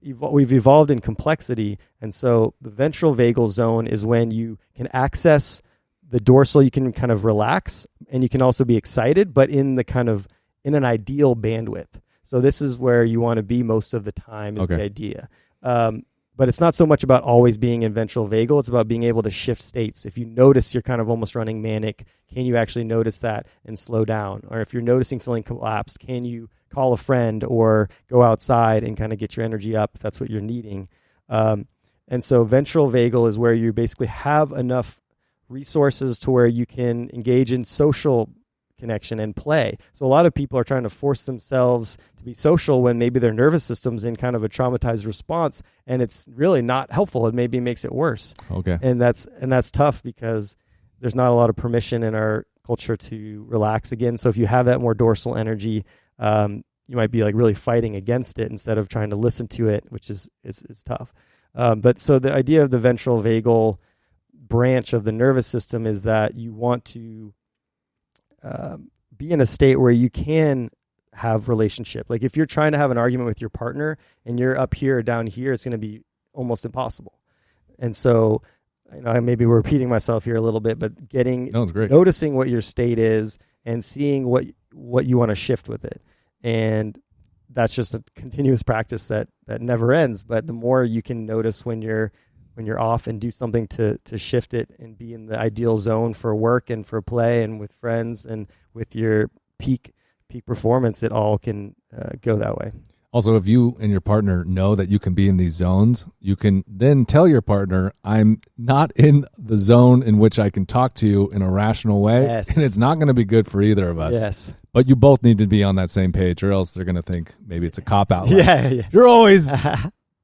we've evolved in complexity, and so the ventral vagal zone is when you can access the dorsal, you can kind of relax, and you can also be excited, but in an ideal bandwidth. So this is where you want to be most of the time is the idea. But it's not so much about always being in ventral vagal. It's about being able to shift states. If you notice you're kind of almost running manic, can you actually notice that and slow down? Or if you're noticing feeling collapsed, can you call a friend or go outside and kind of get your energy up if that's what you're needing? And so ventral vagal is where you basically have enough resources to where you can engage in social connection and play. So a lot of people are trying to force themselves to be social when maybe their nervous system's in kind of a traumatized response, and it's really not helpful. It maybe makes it worse. Okay. And that's tough because there's not a lot of permission in our culture to relax again. So if you have that more dorsal energy, you might be like really fighting against it instead of trying to listen to it, which is tough. But so the idea of the ventral vagal branch of the nervous system is that you want to be in a state where you can have relationship. Like if you're trying to have an argument with your partner and you're up here or down here, it's going to be almost impossible. And so, maybe we're repeating myself here a little bit, but noticing what your state is and seeing what you want to shift with it. And that's just a continuous practice that never ends. But the more you can notice when you're off and do something to shift it and be in the ideal zone for work and for play and with friends and with your peak performance, it all can go that way. Also, if you and your partner know that you can be in these zones, you can then tell your partner, I'm not in the zone in which I can talk to you in a rational way. Yes. And it's not going to be good for either of us. Yes. But you both need to be on that same page, or else they're going to think maybe it's a cop-out. Yeah. You're always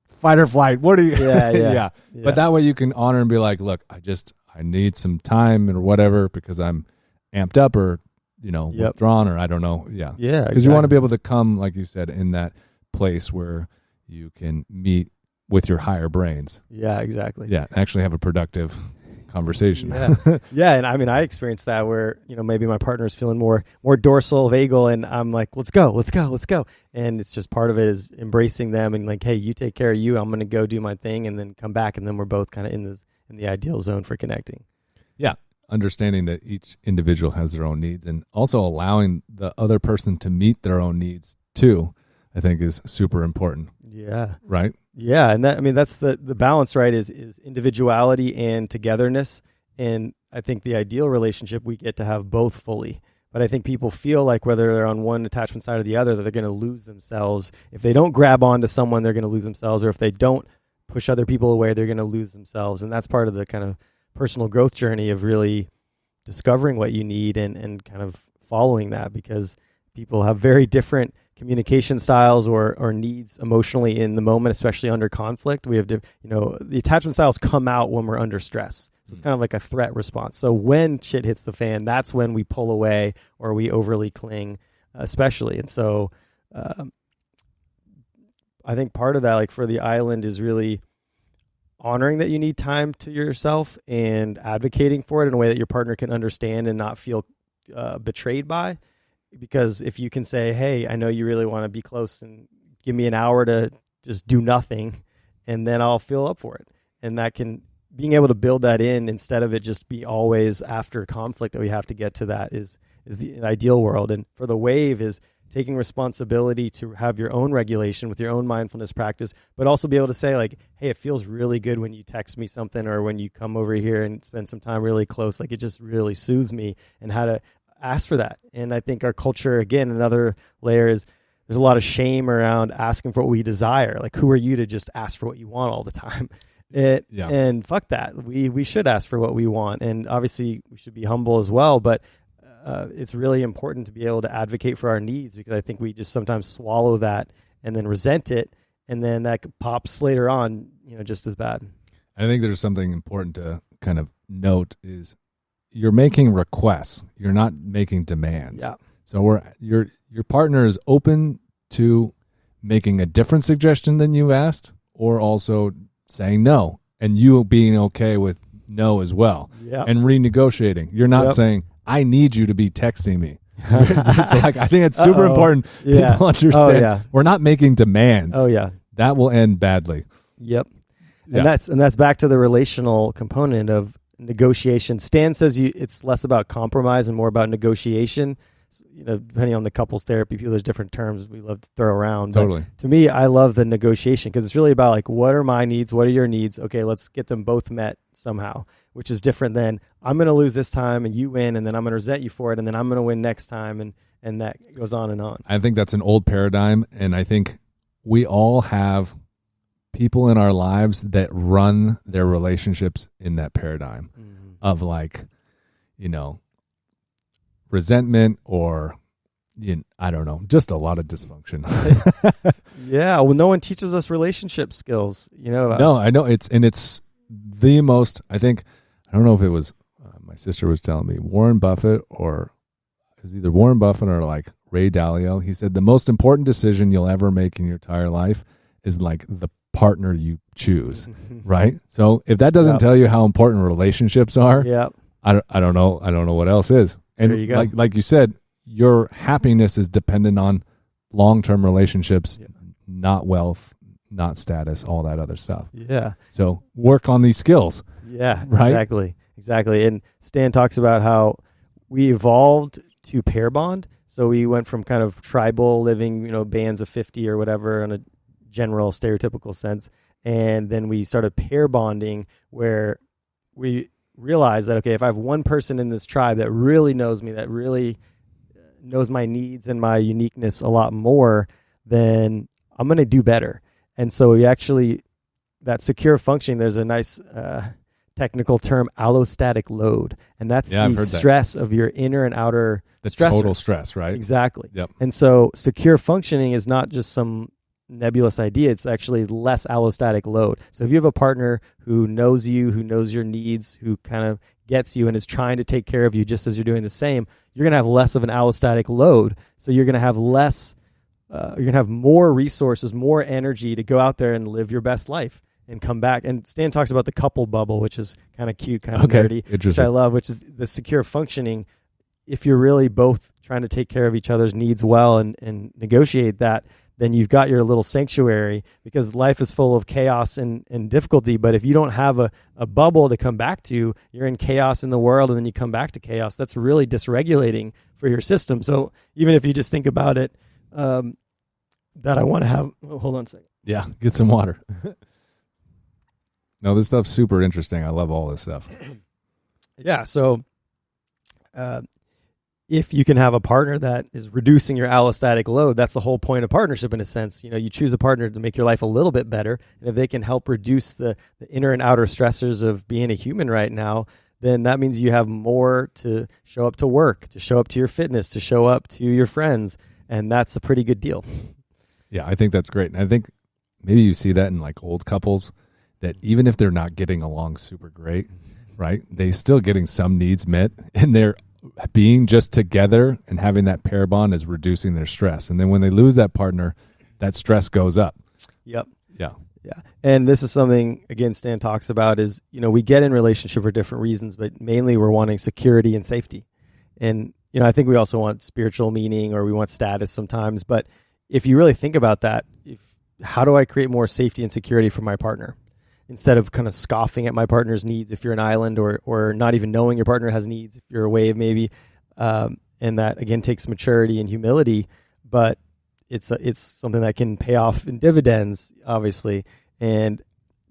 fight or flight. What are you? Yeah. But that way you can honor and be like, look, I need some time or whatever because I'm amped up or, withdrawn or I don't know. Yeah. Yeah. Because you want to be able to come, like you said, in that place where you can meet with your higher brains. Yeah, exactly. Yeah. Actually have a productive conversation. Yeah. And I experienced that where, maybe my partner is feeling more dorsal vagal and I'm like, let's go. And it's just part of it is embracing them and like, hey, you take care of you. I'm going to go do my thing and then come back. And then we're both kind of in the ideal zone for connecting. Yeah. Understanding that each individual has their own needs and also allowing the other person to meet their own needs too, I think is super important. Yeah. Right? Yeah. And that's the balance, right? Is individuality and togetherness. And I think the ideal relationship, we get to have both fully. But I think people feel like whether they're on one attachment side or the other, that they're going to lose themselves. If they don't grab onto someone, they're going to lose themselves. Or if they don't push other people away, they're going to lose themselves. And that's part of the kind of personal growth journey of really discovering what you need and kind of following that, because people have very different communication styles or needs emotionally in the moment, especially under conflict. We have to, the attachment styles come out when we're under stress. So it's kind of like a threat response. So when shit hits the fan, that's when we pull away or we overly cling, especially. And so I think part of that, like for the island, is really honoring that you need time to yourself and advocating for it in a way that your partner can understand and not feel betrayed by. Because if you can say, hey, I know you really want to be close and give me an hour to just do nothing, and then I'll feel up for it. And that can, being able to build that in instead of it just be always after conflict that we have to get to that is the ideal world. And for the wave is taking responsibility to have your own regulation with your own mindfulness practice, but also be able to say like, hey, it feels really good when you text me something or when you come over here and spend some time really close. Like it just really soothes me, and how to ask for that. And I think our culture, again, another layer is there's a lot of shame around asking for what we desire. Like, who are you to just ask for what you want all the time? And fuck that. We should ask for what we want. And obviously we should be humble as well, but it's really important to be able to advocate for our needs, because I think we just sometimes swallow that and then resent it. And then that pops later on, just as bad. I think there's something important to kind of note is you're making requests. You're not making demands. Yeah. So your partner is open to making a different suggestion than you asked, or also saying no, and you being okay with no as well, and renegotiating. You're not saying, I need you to be texting me. So like, I think it's super important. People understand we're not making demands. That will end badly. And that's back to the relational component of negotiation. Stan says it's less about compromise and more about negotiation. Depending on the couples therapy, people, there's different terms we love to throw around. Totally. But to me, I love the negotiation, because it's really about like, what are my needs? What are your needs? Okay, let's get them both met somehow, which is different than I'm going to lose this time and you win, and then I'm going to resent you for it, and then I'm going to win next time, and that goes on and on. I think that's an old paradigm, and I think we all have people in our lives that run their relationships in that paradigm of like, resentment or I don't know, just a lot of dysfunction. Yeah, well, no one teaches us relationship skills, No, I know it's the most. I don't know if it was my sister was telling me Warren Buffett, or it was either Warren Buffett or like Ray Dalio. He said the most important decision you'll ever make in your entire life is like the partner you choose, right? So if that doesn't tell you how important relationships are, I don't know what else is. And there you go. like you said, your happiness is dependent on long-term relationships, not wealth, not status, all that other stuff. Yeah. So work on these skills. Yeah, right? Exactly. And Stan talks about how we evolved to pair bond. So we went from kind of tribal living, bands of 50 or whatever in a general stereotypical sense. And then we started pair bonding, where we realized that, okay, if I have one person in this tribe that really knows me, that really knows my needs and my uniqueness a lot more, then I'm going to do better. And so we actually, that secure functioning, there's a nice technical term, allostatic load. And that's the stress of your inner and outer stressors. Total stress, right? Exactly. Yep. And so secure functioning is not just some nebulous idea. It's actually less allostatic load. So if you have a partner who knows you, who knows your needs, who kind of gets you and is trying to take care of you just as you're doing the same, you're going to have less of an allostatic load. So you're going to have you're going to have more resources, more energy to go out there and live your best life and come back. And Stan talks about the couple bubble, which is kind of cute, kind of nerdy, which I love, which is the secure functioning. If you're really both trying to take care of each other's needs well and negotiate that, then you've got your little sanctuary, because life is full of chaos and difficulty. But if you don't have a bubble to come back to, you're in chaos in the world and then you come back to chaos. That's really dysregulating for your system. So even if you just think about it, that I want to have, hold on a second. Yeah, get some water. No, this stuff's super interesting. I love all this stuff. Yeah, so if you can have a partner that is reducing your allostatic load, that's the whole point of partnership in a sense. You choose a partner to make your life a little bit better. And if they can help reduce the inner and outer stressors of being a human right now, then that means you have more to show up to work, to show up to your fitness, to show up to your friends. And that's a pretty good deal. Yeah, I think that's great. And I think maybe you see that in like old couples, that even if they're not getting along super great, right, they still getting some needs met, and they're being just together and having that pair bond is reducing their stress. And then when they lose that partner, that stress goes up. Yep. Yeah. Yeah. And this is something, again, Stan talks about is, we get in relationship for different reasons, but mainly we're wanting security and safety. And, I think we also want spiritual meaning, or we want status sometimes. But if you really think about that, how do I create more safety and security for my partner? Instead of kind of scoffing at my partner's needs if you're an island, or not even knowing your partner has needs if you're a wave maybe. And that, again, takes maturity and humility, but it's something that can pay off in dividends, obviously. And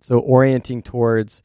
so orienting towards,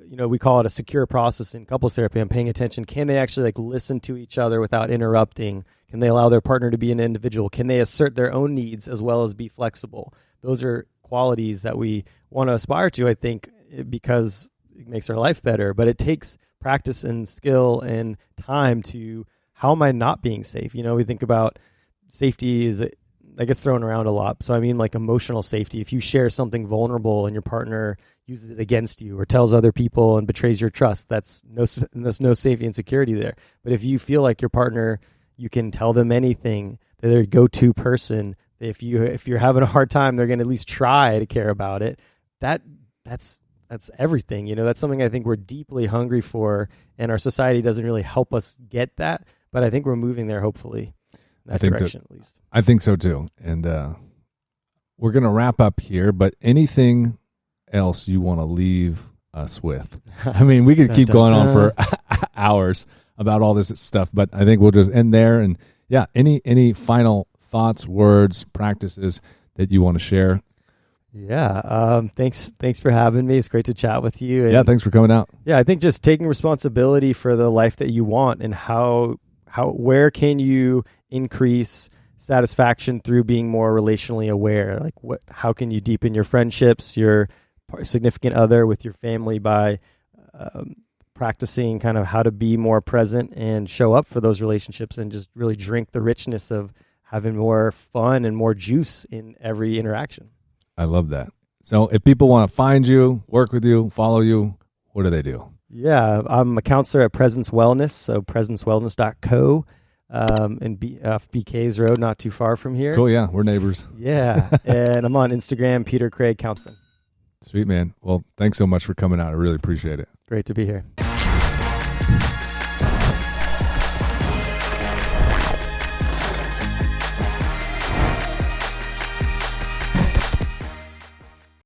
we call it a secure process in couples therapy. I'm paying attention. Can they actually listen to each other without interrupting? Can they allow their partner to be an individual? Can they assert their own needs as well as be flexible? Those are qualities that we want to aspire to, I think, because it makes our life better. But it takes practice and skill and time to, how am I not being safe? We think about safety that gets thrown around a lot. So I mean, like emotional safety. If you share something vulnerable and your partner uses it against you or tells other people and betrays your trust, that's no safety and security there. But if you feel like your partner, you can tell them anything, they're their go-to person. If you're having a hard time, they're going to at least try to care about it. That's everything. That's something I think we're deeply hungry for, and our society doesn't really help us get that. But I think we're moving there, hopefully, in that direction at least. I think so too. And we're going to wrap up here. But anything else you want to leave us with? I mean, we could keep going on for hours about all this stuff, but I think we'll just end there. And yeah, any final thoughts, words, practices that you want to share? Yeah. Thanks for having me. It's great to chat with you. And thanks for coming out. Yeah, I think just taking responsibility for the life that you want, and where can you increase satisfaction through being more relationally aware? Like how can you deepen your friendships, your significant other, with your family by practicing kind of how to be more present and show up for those relationships and just really drink the richness of having more fun and more juice in every interaction. I love that. So if people want to find you, work with you, follow you, what do they do? Yeah, I'm a counselor at Presence Wellness, so presencewellness.co, in BK's Road, not too far from here. Cool, yeah, we're neighbors. Yeah, and I'm on Instagram, Peter Craig Counseling. Sweet, man. Well, thanks so much for coming out. I really appreciate it. Great to be here.